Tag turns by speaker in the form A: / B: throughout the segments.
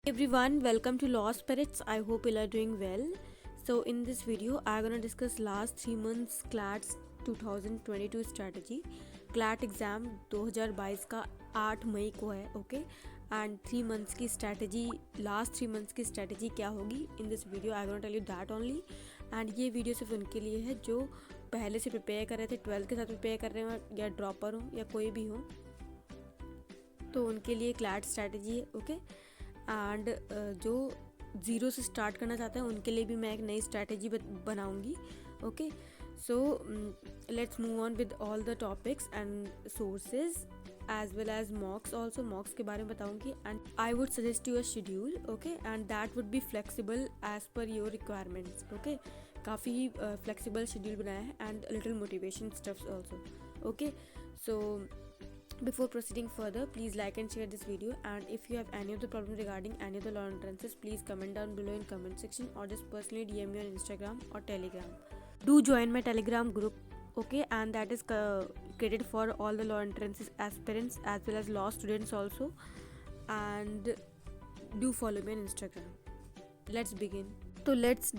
A: Everyone, welcome to Law Spirits. I hope you are doing well. So in this video I'm gonna discuss last 3 months CLAT's 2022 strategy. CLAT exam 2022 का 8 मई को है, okay, and 3 months की strategy, last 3 months की strategy क्या होगी in this video I gonna tell you that only. And ये video सिर्फ उनके लिए है जो पहले से प्रिपेयर कर रहे थे, 12th के साथ प्रिपेयर कर रहे हो या ड्रॉपर हो या कोई भी हो, तो उनके लिए क्लैट स्ट्रैटेजी है, ओके। एंड जो ज़ीरो से स्टार्ट करना चाहते हैं उनके लिए भी मैं एक नई स्ट्रैटेजी बनाऊंगी, okay. So let's move on with all the topics and sources as well as mocks, also mocks के बारे में बताऊंगी। And I would suggest you a schedule, okay, and that would be flexible as per your requirements, okay. काफ़ी flexible schedule बनाया है and little motivation stuffs also, okay. So before proceeding further, please like and share this video, and if you have any of the problem regarding any of the law entrances, please comment down below in comment section or just personally DM me on Instagram or Telegram. Do join my Telegram group, okay, and that is created for all the law entrances aspirants as well as law students also, and do follow me on Instagram. Let's begin. तो let's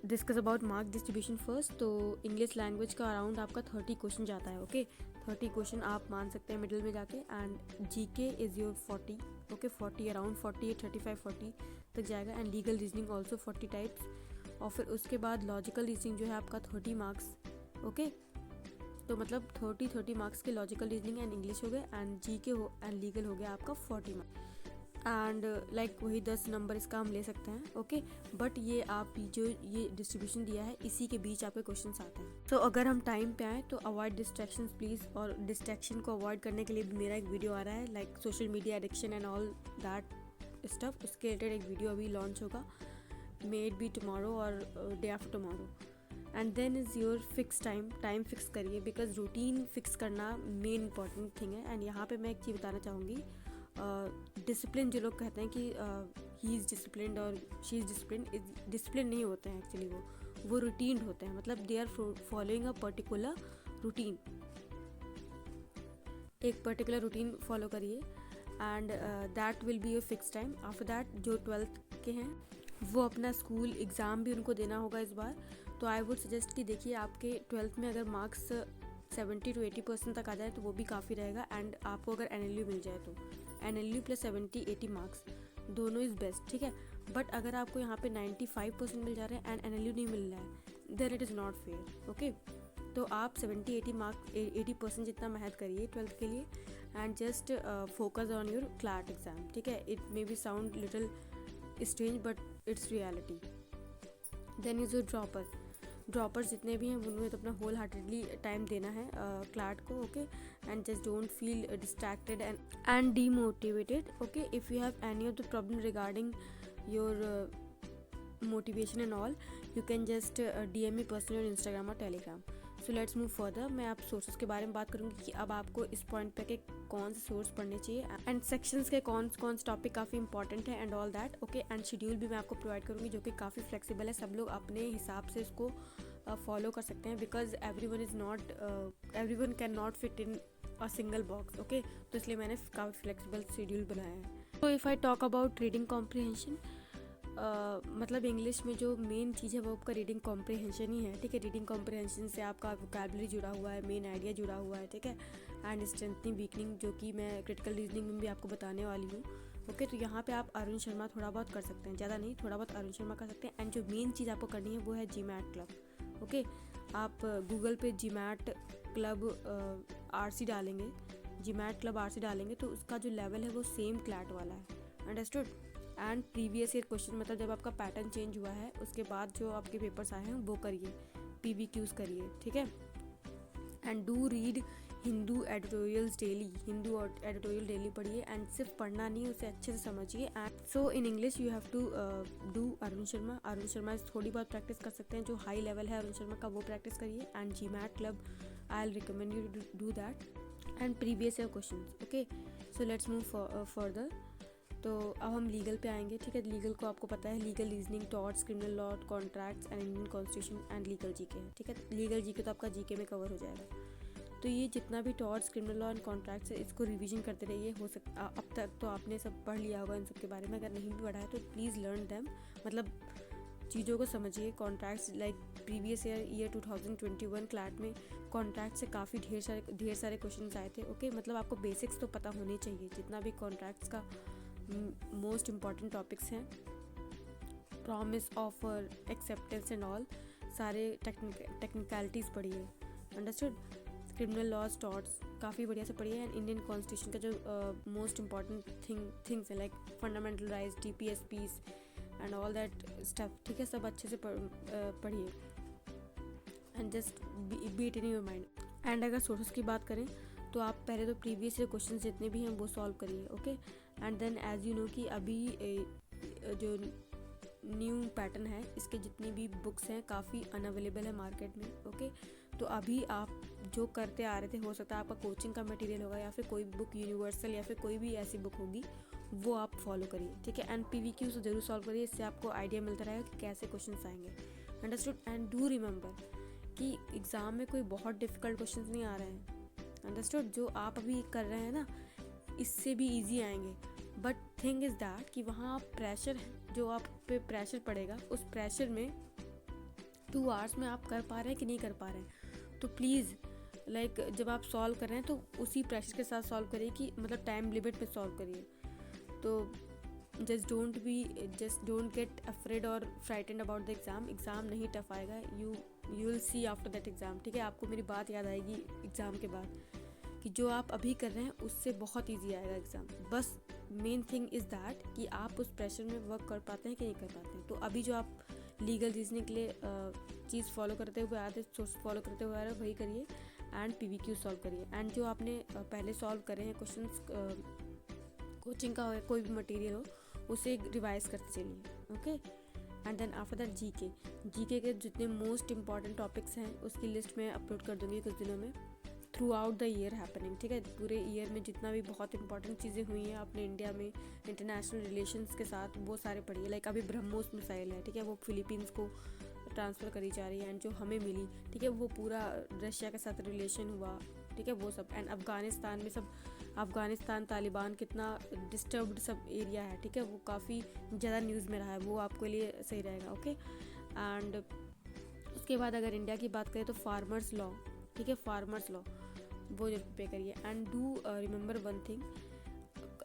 A: discuss about mark distribution first. तो English language का around आपका 30 question जाता है, okay. 30 question आप मान सकते हैं मिडिल में जाके, and GK is your 40, okay. 40 around 40 35 40 तक जाएगा, and legal reasoning also 40 types. और फिर उसके बाद लॉजिकल रीजनिंग जो है आपका 30 मार्क्स, ओके। तो मतलब 30 मार्क्स के लॉजिकल रीजनिंग एंड इंग्लिश हो गए, एंड जीके हो एंड लीगल हो गया आपका 40 मार्क्स, एंड लाइक वही 10 नंबर इसका हम ले सकते हैं, ओके। बट ये आप जो ये डिस्ट्रीब्यूशन दिया है इसी के बीच आपके क्वेश्चंस आते हैं। तो अगर हम टाइम पे आए तो अवॉइड डिस्ट्रैक्शंस प्लीज़, और डिस्ट्रैक्शन को अवॉइड करने के लिए मेरा एक वीडियो आ रहा है like social media addiction and all that stuff, उसके रिलेटेड एक वीडियो अभी लॉन्च होगा, मे इट बी टुमारो और day after tomorrow. And then is your fix time fix करिए, बिकॉज रूटीन फिक्स करना मेन इंपॉर्टेंट थिंग है। And यहाँ पे मैं एक चीज़ बताना चाहूँगी, डिसिप्लिन जो लोग कहते हैं कि ही इज़ डिसिप्लिन्ड और शी इज़ डिसिप्लिन नहीं होते हैं एक्चुअली, वो रूटीन होते हैं, मतलब they are following a particular routine, एक पर्टिकुलर रूटीन फॉलो करिए, and that will be your fix time. After that जो 12th के हैं वो अपना स्कूल एग्ज़ाम भी उनको देना होगा इस बार, तो आई वुड सजेस्ट कि देखिए आपके 12th में अगर मार्क्स 70 to 80% तक आ जाए तो वो भी काफ़ी रहेगा, एंड आपको अगर NLU मिल जाए तो NLU प्लस 70-80 मार्क्स दोनों इज़ बेस्ट, ठीक है। बट अगर आपको यहाँ पे 95% मिल जा रहे हैं एंड NLU नहीं मिल रहा है, then it is not fair, okay. तो आप 70-80 मार्क्स 80% जितना मेहनत करिए 12th के लिए, and just focus on your CLAT exam, ठीक है। It may be sound little strange but it's reality. Then is your droppers जितने भी हैं उनमें तो अपना होल हार्टेडली टाइम देना है क्लैट को, okay. And just don't feel distracted and demotivated, okay. If you have any of the problem regarding your motivation and all, you can just DM me personally on Instagram और Telegram. So let's move further. मैं आप sources के बारे में बात करूँगी कि अब आपको इस पॉइंट पे के कौन से सोर्स पढ़ने चाहिए, एंड सेक्शंस के कौन से टॉपिक काफ़ी इंपॉर्टेंट है and all that, okay. And schedule भी मैं आपको प्रोवाइड करूँगी जो कि काफ़ी फ्लेक्सिबल है, सब लोग अपने हिसाब से इसको फॉलो कर सकते हैं, because everyone can not fit in a single box, okay. तो इसलिए मैंने काफ़ी फ्लेक्सिबल शेड्यूल बनाया है। तो if I talk about reading comprehension, मतलब इंग्लिश में जो मेन चीज़ है वो आपका रीडिंग कॉम्प्रिहेंशन ही है, ठीक है। रीडिंग कॉम्प्रिहेंशन से आपका वोकैबुलरी जुड़ा हुआ है, मेन आइडिया जुड़ा हुआ है, ठीक है। एंड स्ट्रेंथनिंग वीकनिंग जो कि मैं क्रिटिकल रीजनिंग में भी आपको बताने वाली हूँ, ओके। तो यहाँ पे आप अरुण शर्मा थोड़ा बहुत कर सकते हैं, ज़्यादा नहीं, थोड़ा बहुत अरुण शर्मा कर सकते हैं। एंड जो मेन चीज़ आपको करनी है वो है GMAT क्लब, ओके। आप गूगल पे GMAT क्लब RC डालेंगे, GMAT क्लब RC डालेंगे तो उसका जो लेवल है वो सेम क्लैट वाला है, understood. And previous year question, मतलब जब आपका पैटर्न चेंज हुआ है उसके बाद जो आपके पेपर्स आए हैं वो करिए, PVQs करिए, ठीक है। And do read Hindu editorials daily, Hindu editorial daily पढ़िए, एंड सिर्फ पढ़ना नहीं उसे अच्छे से समझिए। And so in English you have to do Arun Sharma थोड़ी बहुत प्रैक्टिस कर सकते हैं, जो हाई लेवल है अरुण शर्मा का वो प्रैक्टिस करिए। And GMAT club I will recommend you to do that, and previous year question, okay. So let's move further. तो अब हम लीगल पे आएंगे, ठीक है। लीगल को आपको पता है, legal reasoning, torts, criminal law, contracts and Indian constitution and legal GK है, ठीक है। लीगल जीके तो आपका जीके में कवर हो जाएगा। तो ये जितना भी torts, criminal law and contracts है, इसको रिवीजन करते रहिए। हो सकता अब तक तो आपने सब पढ़ लिया होगा इन सब के बारे में, अगर नहीं भी पढ़ा है तो प्लीज़ लर्न देम, मतलब चीज़ों को समझिए। Contracts like previous year 2021 CLAT में कॉन्ट्रैक्ट से काफ़ी ढेर सारे क्वेश्चन आए थे। ओके, मतलब आपको बेसिक्स तो पता होने चाहिए। जितना भी कॉन्ट्रैक्ट्स का मोस्ट इम्पॉर्टेंट टॉपिक्स हैं, promise, offer, acceptance and all, सारे टेक्निकलिटीज़ पढ़िए। अंडरस्टूड। क्रिमिनल लॉज, टॉर्ट्स काफ़ी बढ़िया से पढ़िए। एंड इंडियन कॉन्स्टिट्यूशन का जो मोस्ट इम्पॉर्टेंट थिंग्स है like fundamental rights, DPSPs and all that stuff, ठीक है, सब अच्छे से पढ़िए and just be it in your mind. And अगर सोर्सेस की बात करें तो आप पहले तो प्रीवियस ईयर क्वेश्चन जितने भी हैं वो सॉल्व करिए। Okay, and then as you know कि अभी जो न्यू पैटर्न है, इसके जितनी भी बुक्स हैं काफ़ी अनअवेलेबल है मार्केट में। ओके, तो अभी आप जो करते आ रहे थे, हो सकता है आपका कोचिंग का मटेरियल होगा या फिर कोई भी बुक यूनिवर्सल या फिर कोई भी ऐसी बुक होगी, वो आप फॉलो करिए, ठीक है। एंड PVQs ज़रूर सॉल्व करिए, इससे आपको आइडिया मिलता रहेगा कि कैसे क्वेश्चन आएंगे। अंडरस्टूड। एंड डू रिमेंबर कि एग्ज़ाम में कोई बहुत डिफ़िकल्ट क्वेश्चन नहीं आ रहे हैं। अंडरस्टूड। जो आप अभी कर रहे हैं ना, इससे भी ईजी आएंगे। बट थिंग इज़ दैट कि वहाँ आप प्रेशर, जो आप पे प्रेशर पड़ेगा, उस प्रेशर में 2 आवर्स में आप कर पा रहे हैं कि नहीं कर पा रहे हैं। तो प्लीज़ लाइक जब आप सॉल्व कर रहे हैं तो उसी प्रेशर के साथ सॉल्व करिए, कि मतलब टाइम लिमिट में सॉल्व करिए। तो जस्ट डोंट गेट अफ्रेड और फ्राइटेंड अबाउट द एग्ज़ाम नहीं टफ आएगा। You will see after that exam, ठीक है। आपको मेरी बात याद आएगी एग्ज़ाम के बाद कि जो आप अभी कर रहे हैं उससे बहुत ईजी आएगा एग्ज़ाम। बस मेन थिंग इज़ दैट कि आप उस प्रेशर में वर्क कर पाते हैं कि नहीं कर पाते हैं। तो अभी जो आप लीगल रीजनिंग के लिए चीज़ फॉलो करते हुए आ रहे, सोर्स फॉलो करते हुए आ रहे, वही करिए एंड PVQ सॉल्व करिए। एंड जो आपने पहले सॉल्व करे हैं क्वेश्चंस, कोचिंग का हो या कोई भी मटेरियल हो, उसे रिवाइज करते चलिए। Okay, and then after that GK के जितने मोस्ट इंपॉर्टेंट टॉपिक्स हैं उसकी लिस्ट मैं अपलोड कर दूँगी कुछ दिनों में, through out the year happening, ठीक है। पूरे ईयर में जितना भी बहुत इंपॉर्टेंट चीज़ें हुई हैं अपने इंडिया में इंटरनेशनल रिलेशंस के साथ, वो सारे पढ़िए। लाइक अभी ब्रह्मोस मिसाइल है, ठीक है, वो फिलीपींस को ट्रांसफ़र करी जा रही है एंड जो हमें मिली, ठीक है, वो पूरा रशिया के साथ रिलेशन हुआ, ठीक है, वो सब। एंड अफ़गानिस्तान में सब, अफ़गानिस्तान तालिबान कितना डिस्टर्ब्ड सब एरिया है, ठीक है, वो काफ़ी ज़्यादा न्यूज़ में रहा है, वो आपके लिए सही रहेगा। ओके, एंड उसके बाद अगर इंडिया की बात करें तो फार्मर्स लॉ, ठीक है, फार्मर्स लॉ वो जरूर पे करिए। And do remember one thing,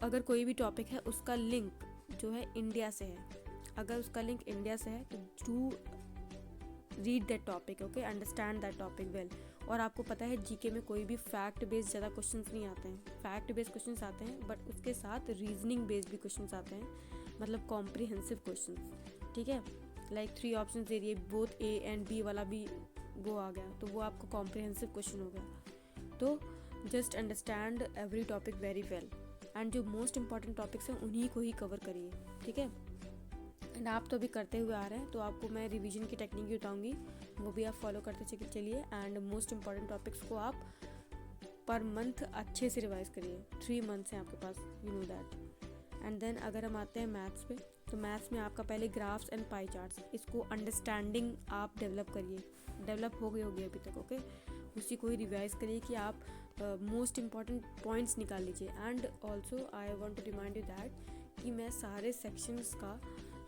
A: अगर कोई भी टॉपिक है उसका लिंक जो है इंडिया से है, अगर उसका लिंक इंडिया से है तो do read that topic, okay, understand that topic well. और आपको पता है जीके में कोई भी फैक्ट बेस्ड ज़्यादा क्वेश्चंस नहीं आते हैं, फैक्ट बेस्ड क्वेश्चंस आते हैं, बट उसके साथ रीजनिंग बेस्ड भी क्वेश्चंस आते हैं, मतलब कॉम्प्रिहेंसिव क्वेश्चंस, ठीक है। लाइक 3 ऑप्शन दे रही है, बोथ A and B वाला भी वो आ गया, तो वो आपको कॉम्प्रिहेंसिव क्वेश्चन हो गया। तो just understand every topic very well, and जो मोस्ट इंपॉर्टेंट टॉपिक्स हैं उन्हीं को ही कवर करिए, ठीक है। एंड आप तो अभी करते हुए आ रहे हैं, तो आपको मैं रिवीजन की टेक्निक भी बताऊंगी, वो भी आप फॉलो करते चलिए। एंड मोस्ट इंपॉर्टेंट टॉपिक्स को आप पर मंथ अच्छे से रिवाइज करिए। 3 मंथ्स हैं आपके पास, you know that. And then अगर हम आते हैं मैथ्स पे, तो मैथ्स में आपका पहले ग्राफ्स एंड पाई चार्ट्स, इसको अंडरस्टैंडिंग आप डेवलप करिए, डेवलप हो गई होगी अभी तक, ओके। उसी को ही रिवाइज करिए कि आप मोस्ट इम्पॉर्टेंट पॉइंट्स निकाल लीजिए। And also I want to remind you that कि मैं सारे सेक्शंस का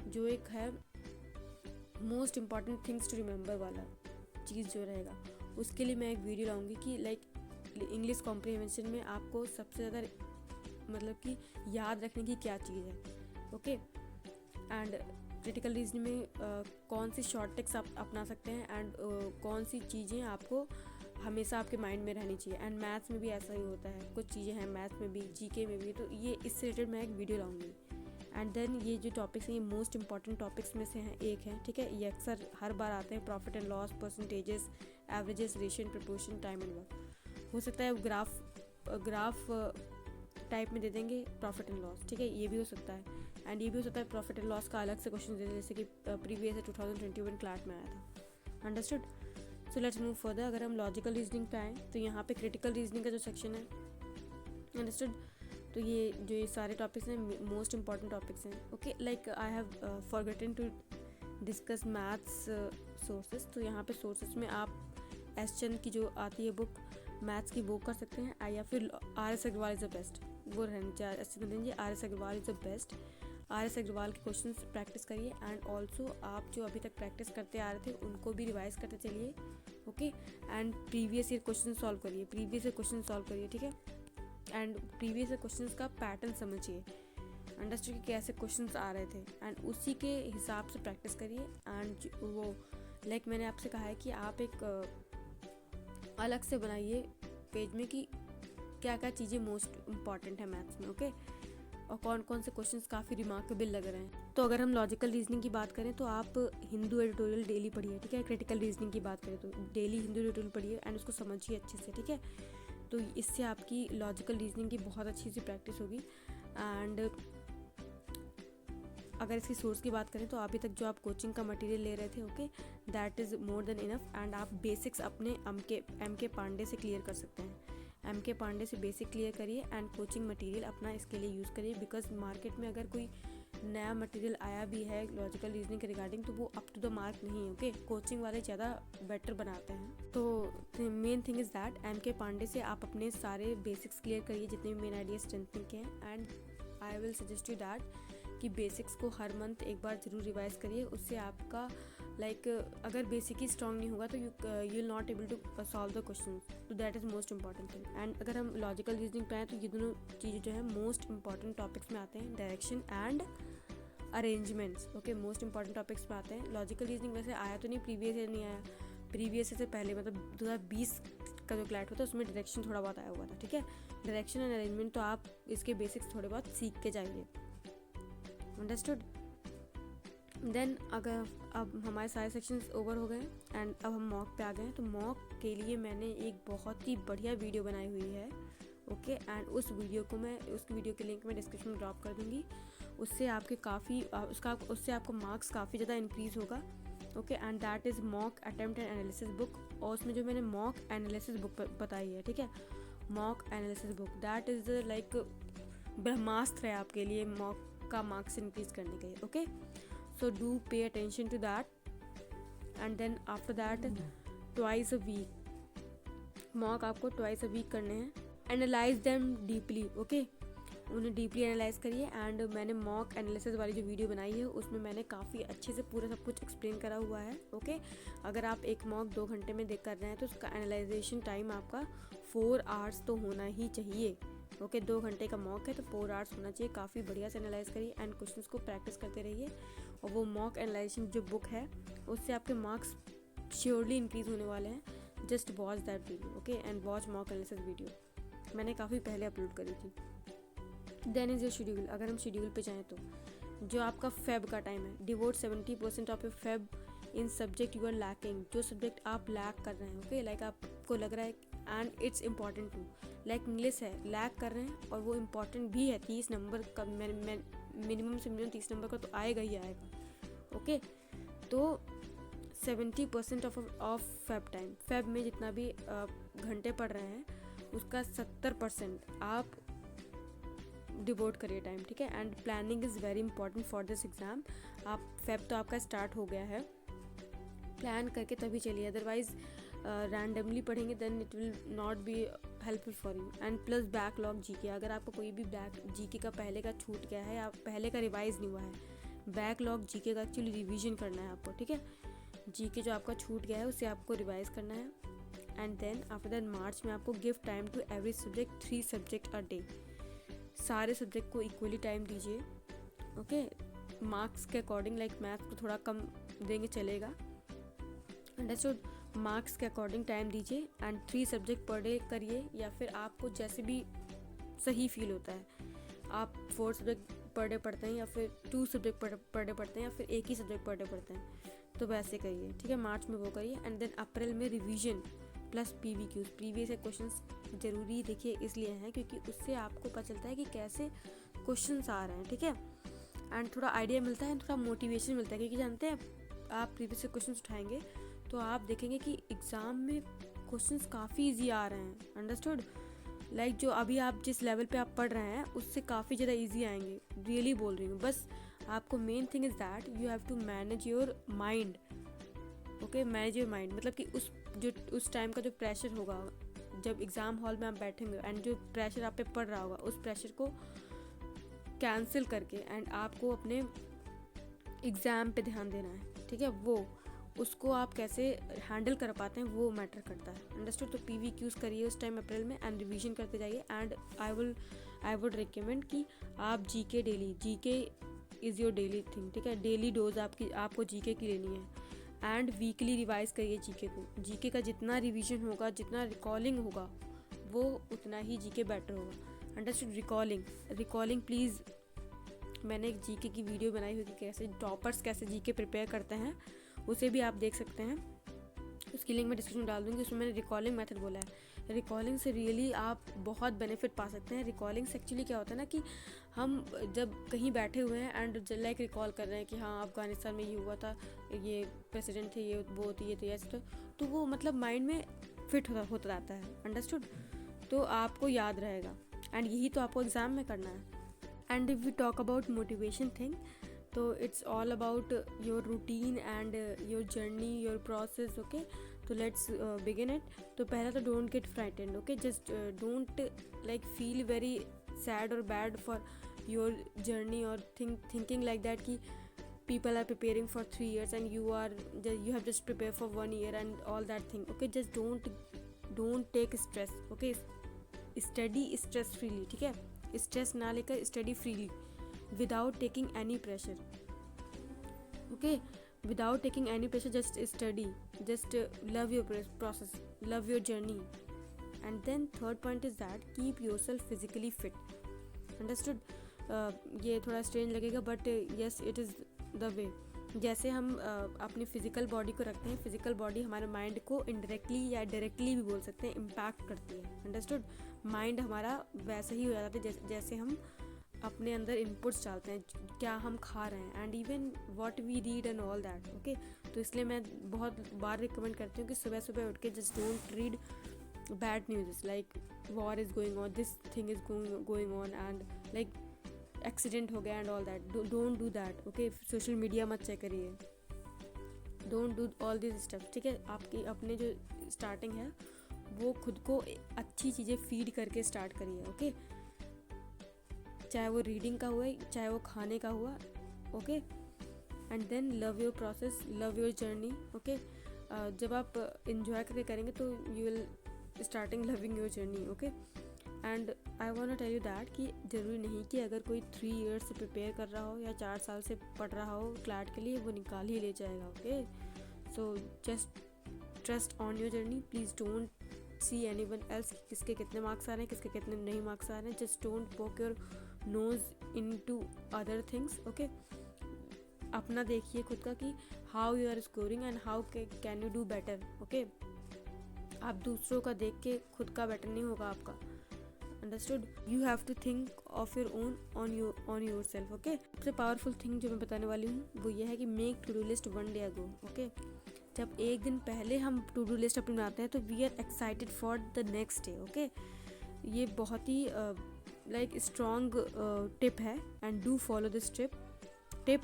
A: जो एक है most important things to remember वाला चीज़ जो रहेगा, उसके लिए मैं एक वीडियो लाऊंगी कि लाइक इंग्लिश कॉम्प्रिहेंशन में आपको सबसे ज़्यादा मतलब कि याद रखने की क्या चीज़ है, ओके। एंड क्रिटिकल रीजनिंग में कौन सी शॉर्ट ट्रिक्स आप अपना सकते हैं, एंड कौन सी चीज़ें आपको हमेशा आपके माइंड में रहनी चाहिए। एंड मैथ्स में भी ऐसा ही होता है, कुछ चीज़ें हैं मैथ्स में भी, जीके में भी, तो ये इससे रिलेटेड मैं एक वीडियो लाऊंगी। एंड देन ये जो टॉपिक्स हैं ये मोस्ट इंपॉर्टेंट टॉपिक्स में से हैं, एक है, ठीक है, ये अक्सर हर बार आते हैं, profit and loss, percentages, averages, ratio and proportion, time and work. हो सकता है ग्राफ टाइप में दे देंगे प्रॉफिट एंड लॉस, ठीक है, ये भी हो सकता है। एंड ये भी हो सकता है प्रॉफिट एंड लॉस का अलग से क्वेश्चन दे दें, जैसे कि प्रीवियस 2021 क्लास में आया था। Understood. So let's move further. अगर हम लॉजिकल रीजनिंग पे आएँ तो यहाँ पे क्रिटिकल रीजनिंग का जो सेक्शन है, अंडरस्टूड, तो ये सारे टॉपिक्स हैं, मोस्ट इंपॉर्टेंट टॉपिक्स हैं, okay. Like I have forgotten to discuss maths sources, तो यहाँ पे सोर्सेज में आप एस चंद की जो आती है बुक मैथ्स की वो कर सकते हैं, या फिर RS Agarwal is the best, वो रहने चाहिए अच्छे बन जाएंगे। RS Agarwal is the best. RS Agarwal के क्वेश्चन प्रैक्टिस करिए, एंड ऑल्सो आप जो अभी तक प्रैक्टिस करते आ रहे थे उनको भी रिवाइज करते चलिए, okay. And previous year question solve करिए, ठीक है। एंड प्रीवियस ईयर क्वेश्चन का पैटर्न समझिए, अंडरस्टैंड कि कैसे क्वेश्चंस आ रहे थे, एंड उसी के हिसाब से प्रैक्टिस करिए। एंड वो लाइक मैंने आपसे कहा है कि आप एक अलग से बनाइए पेज में कि क्या क्या चीज़ें मोस्ट इम्पॉर्टेंट है मैथ्स में, ओके, और कौन कौन से क्वेश्चंस काफ़ी रिमार्केबल लग रहे हैं। तो अगर हम लॉजिकल रीजनिंग की बात करें तो आप हिंदू एडिटोरियल डेली पढ़िए, ठीक है। क्रिटिकल रीजनिंग की बात करें तो डेली हिंदू एडिटोरियल पढ़िए एंड उसको समझिए अच्छे से, ठीक है। तो इससे आपकी लॉजिकल रीजनिंग की बहुत अच्छी सी प्रैक्टिस होगी। एंड अगर इसकी सोर्स की बात करें तो अभी तक जो आप कोचिंग का मटेरियल ले रहे थे, okay, that is more than enough. And आप बेसिक्स अपने MK पांडे से क्लियर कर सकते हैं। MK पांडे से बेसिक क्लियर करिए एंड कोचिंग मटेरियल अपना इसके लिए यूज़ करिए, बिकॉज मार्केट में अगर कोई नया मटेरियल आया भी है लॉजिकल रीजनिंग के रिगार्डिंग तो वो अप टू द मार्क नहीं है, ओके। कोचिंग वाले ज़्यादा बेटर बनाते हैं। तो main thing is that MK Pandey से आप अपने सारे बेसिक्स क्लियर करिए, जितने भी मेन आइडिया स्ट्रेंथनिंग के हैं। And I will suggest you that कि बेसिक्स को हर मंथ एक बार ज़रूर रिवाइज करिए, उससे आपका लाइक अगर बेसिक ही स्ट्रॉन्ग नहीं होगा तो you will not able to solve the question, तो that is most important thing. And अगर हम लॉजिकल रीजनिंग पे आए तो ये दोनों चीज़ें जो है मोस्ट इंपॉर्टेंट टॉपिक्स में आते हैं, direction and arrangements, okay, most important topics में आते हैं। लॉजिकल रीजनिंग वैसे आया तो नहीं, प्रीवियस ईयर नहीं आया, प्रीवियस ईयर से पहले मतलब 2020 का जो क्लैट होता है उसमें डायरेक्शन थोड़ा बहुत आया हुआ था, ठीक है। डायरेक्शन एंड अरेंजमेंट तो आप इसके बेसिक्स थोड़े बहुत सीख के जाइए, अंडरस्टूड। देन अगर अब हमारे सारे सेक्शंस ओवर हो गए एंड अब हम मॉक पे आ गए हैं, तो मॉक के लिए मैंने एक बहुत ही बढ़िया वीडियो बनाई हुई है, ओके। एंड उस वीडियो के लिंक मैं डिस्क्रिप्शन में ड्रॉप कर दूँगी। उससे आपके उससे आपको मार्क्स काफ़ी ज़्यादा इंक्रीज़ होगा, okay. And that is mock attempt and analysis book, और उसमें जो मैंने मॉक एनालिसिस बुक बताई है, ठीक है, mock analysis book, that is like Brahmastra है आपके लिए मॉक का मार्क्स इंक्रीज करने के लिए, okay. So do pay attention to that. And then after that twice a week mock आपको ट्वाइस अ वीक करने हैं। एनालाइज देम डीपली, ओके, उन्हें डीपली एनालाइज करिए। एंड मैंने मॉक एनालिसिस वाली जो वीडियो बनाई है उसमें मैंने काफ़ी अच्छे से पूरा सब कुछ एक्सप्लेन करा हुआ है, ओके। अगर आप एक मॉक 2 घंटे में देख कर रहे हैं तो उसका एनालाइजेशन टाइम आपका 4 आवर्स तो होना ही चाहिए, ओके। 2 घंटे का मॉक है तो 4 आवर्स होना चाहिए। काफ़ी बढ़िया से एनालाइज करिए एंड क्वेश्चंस को प्रैक्टिस करते रहिए, और वो मॉक एनालाइजेशन जो बुक है उससे आपके मार्क्स श्योरली इंक्रीज होने वाले हैं। Just watch that video, okay, and watch mock analysis video, मैंने काफ़ी पहले अपलोड करी थी। Then is your schedule. अगर हम शेड्यूल पे जाएँ तो जो आपका फेब का टाइम है, devote 70% of your Feb in subject you are lacking, जो सब्जेक्ट आप लैक कर रहे हैं, ओके, लाइक आपको लग रहा है and it's important to, like English है लैक कर रहे हैं और वो इम्पॉर्टेंट भी है, 30 नंबर का मिनिमम से मिनिमम 30 नंबर का तो आएगा ही आएगा, ओके। तो 70% ऑफ फेब टाइम, फेब में जितना भी घंटे पढ़ रहे हैं उसका 70% आप डिवोट करिए टाइम, ठीक है। And planning is very important for this exam. आप फेब तो आपका स्टार्ट हो गया है, प्लान करके तभी चलिए, अदरवाइज रैंडमली पढ़ेंगे then it will not be helpful for you. And plus backlog GK, अगर आपको कोई भी जीके का पहले का छूट गया है या पहले का रिवाइज नहीं हुआ है, बैकलॉग जीके का एक्चुअली रिवीजन करना है आपको, ठीक है। जीके जो आपका छूट गया है उसे आपको रिवाइज करना है। And then after that March में आपको give time to every subject, 3 subject a day, सारे सब्जेक्ट को इक्वली टाइम दीजिए, ओके। मार्क्स के अकॉर्डिंग, लाइक मैथ को थोड़ा कम देंगे चलेगा, अंडरस्टूड। मार्क्स के अकॉर्डिंग टाइम दीजिए एंड 3 सब्जेक्ट पर डे करिए, या फिर आपको जैसे भी सही फील होता है, आप 4 सब्जेक्ट पर डे पढ़ते हैं या फिर 2 सब्जेक्ट पर डे पढ़ते हैं या फिर एक ही सब्जेक्ट पर डे पढ़ते हैं, तो वैसे करिए, ठीक है। मार्च में वो करिए। एंड देन अप्रैल में revision plus PVQs, previous questions ज़रूरी देखिए इसलिए हैं क्योंकि उससे आपको पता चलता है कि कैसे क्वेश्चंस आ रहे हैं, ठीक है। एंड थोड़ा आइडिया मिलता है, थोड़ा मोटिवेशन मिलता है, क्योंकि जानते हैं आप प्रीवियस क्वेश्चंस उठाएंगे तो आप देखेंगे कि एग्ज़ाम में क्वेश्चंस काफ़ी इजी आ रहे हैं, अंडरस्टूड। लाइक जो अभी आप जिस लेवल पे आप पढ़ रहे हैं उससे काफ़ी ज़्यादा इजी आएंगे, रियली बोल रही हूँ। बस आपको main thing is that you have to manage your mind, okay, manage your mind, मतलब कि उस टाइम का जो प्रेशर होगा जब एग्ज़ाम हॉल में आप बैठेंगे एंड जो प्रेशर आप पे पड़ रहा होगा उस प्रेशर को कैंसिल करके एंड आपको अपने एग्ज़ाम पे ध्यान देना है, ठीक है। वो उसको आप कैसे हैंडल कर पाते हैं वो मैटर करता है, अंडरस्टूड। तो PVQs करिए उस टाइम अप्रैल में एंड रिवीजन करते जाइए। एंड आई वुड रिकमेंड कि आप GK daily, GK is your daily thing, ठीक है। डेली डोज आपको GK की लेनी है एंड वीकली रिवाइज करिए GK को। GK का जितना रिवीजन होगा, जितना रिकॉलिंग होगा, वो उतना ही GK बेटर होगा, अंडरस्टूड। रिकॉलिंग प्लीज़, मैंने एक GK की वीडियो बनाई हुई कि कैसे टॉपर्स कैसे GK प्रिपेयर करते हैं, उसे भी आप देख सकते हैं, उसकी लिंक मैं डिस्क्रिप्शन में डाल दूँगी। उसमें मैंने रिकॉलिंग मेथड बोला है। रिकॉलिंग से रियली आप बहुत बेनिफिट पा सकते हैं। रिकॉलिंग से एक्चुअली क्या होता है ना कि हम जब कहीं बैठे हुए हैं एंड लाइक रिकॉल कर रहे हैं कि हाँ अफगानिस्तान में ये हुआ था, ये प्रेसिडेंट थे, ये वो थी, ये तो ऐसे, तो वो मतलब माइंड में फिट होता रहता है, अंडरस्टूड। तो आपको याद रहेगा एंड यही तो आपको एग्ज़ाम में करना है। And if we talk about motivation thing, तो it's all about your routine and your journey, your process, okay. तो लेट्स बिगिन इट। तो पहला तो don't get frightened, okay. Just don't like feel very sad और bad for your journey और thinking like that कि people are preparing for 3 years and you have just prepared for 1 year and all that thing, okay। just don't take stress, okay। study stress freely, ठीक है। Stress ना लेकर study freely without taking any pressure, okay. Without taking any pressure, just study, just love your process, love your journey. And then third point is that keep your self physically fit, understood. ये थोड़ा strange लगेगा but yes it is the way. जैसे हम अपनी physical body को रखते हैं, physical body हमारे माइंड को इनडायरेक्टली या डायरेक्टली भी बोल सकते हैं इम्पैक्ट करती है, अंडरस्टूड। माइंड हमारा वैसे ही हो जाता है जैसे हम अपने अंदर इनपुट्स डालते हैं, क्या हम खा रहे हैं and even what we read and all that, okay. तो इसलिए मैं बहुत बार रिकमेंड करती हूँ कि सुबह सुबह उठ के just don't read bad news like war is going on, this thing is going on and like accident हो गया and all that. Don't do that, okay. Social media मत चेक करिए, don't do all this steps, ठीक है। आपकी अपने जो starting है वो खुद को अच्छी चीज़ें फीड करके स्टार्ट करिए, ओके। चाहे वो रीडिंग का हुआ चाहे वो खाने का हुआ, okay. And then love your process, love your journey, okay. जब आप इंजॉय करके करेंगे तो you will starting loving your journey, okay. And I want to tell you that कि ज़रूरी नहीं कि अगर कोई 3 ईयर्स से प्रिपेयर कर रहा हो या 4 साल से पढ़ रहा हो क्लैट के लिए, वो निकाल ही ले जाएगा, okay. So just trust on your journey, please don't see anyone else किसके कितने मार्क्स आ रहे हैं, किसके कितने नहीं मार्क्स आ रहे हैं। Just don't poke your nose into other things, okay. अपना देखिए खुद का कि how you are scoring and how can you do better, okay. आप दूसरों का देख के खुद का बेटर नहीं होगा आपका, understood. You have to think of your own on your self, okay. सबसे पावरफुल थिंग जो मैं बताने वाली हूँ वो ये है कि make to do list 1 day ago, okay. जब एक दिन पहले हम टू डू लिस्ट अपनी बनाते हैं तो we are excited for the next day, okay. ये बहुत ही लाइक स्ट्रॉन्ग टिप है and do follow this tip,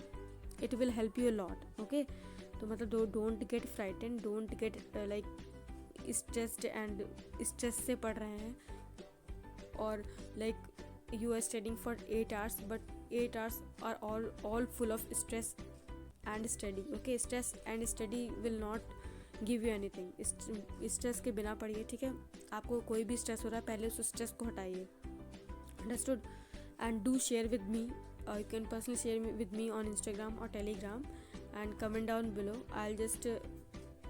A: it will help you a lot, okay. तो मतलब don't get frightened, don't get like stressed and stress से पढ़ रहे हैं और like you are studying for 8 hours but 8 hours are all full of stress and study, okay। stress and study will not give you anything, stress के बिना पढ़िए, ठीक है। आपको कोई भी स्ट्रेस हो रहा है पहले उस स्ट्रेस को हटाइए, understood. And do share with me, you can personally share with me on Instagram or Telegram and comment down below. I'll just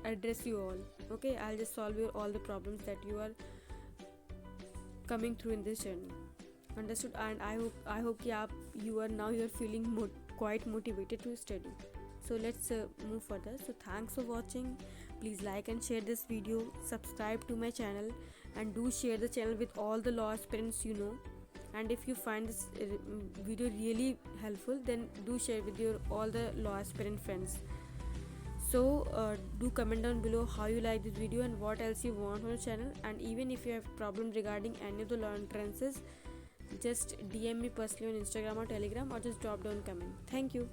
A: address you all, okay। I'll just solve all the problems that you are coming through in this journey, understood। And I hope कि आप you're feeling quite motivated to study, so let's move further। So thanks for watching, please like and share this video, subscribe to my channel and do share the channel with all the law aspirants you know। And if you find this video really helpful, then do share with your all the law aspirant friends। So do comment down below how you like this video and what else you want on the channel। And even if you have problem regarding any of the law entrances, just DM me personally on Instagram or Telegram or just drop down comment। Thank you।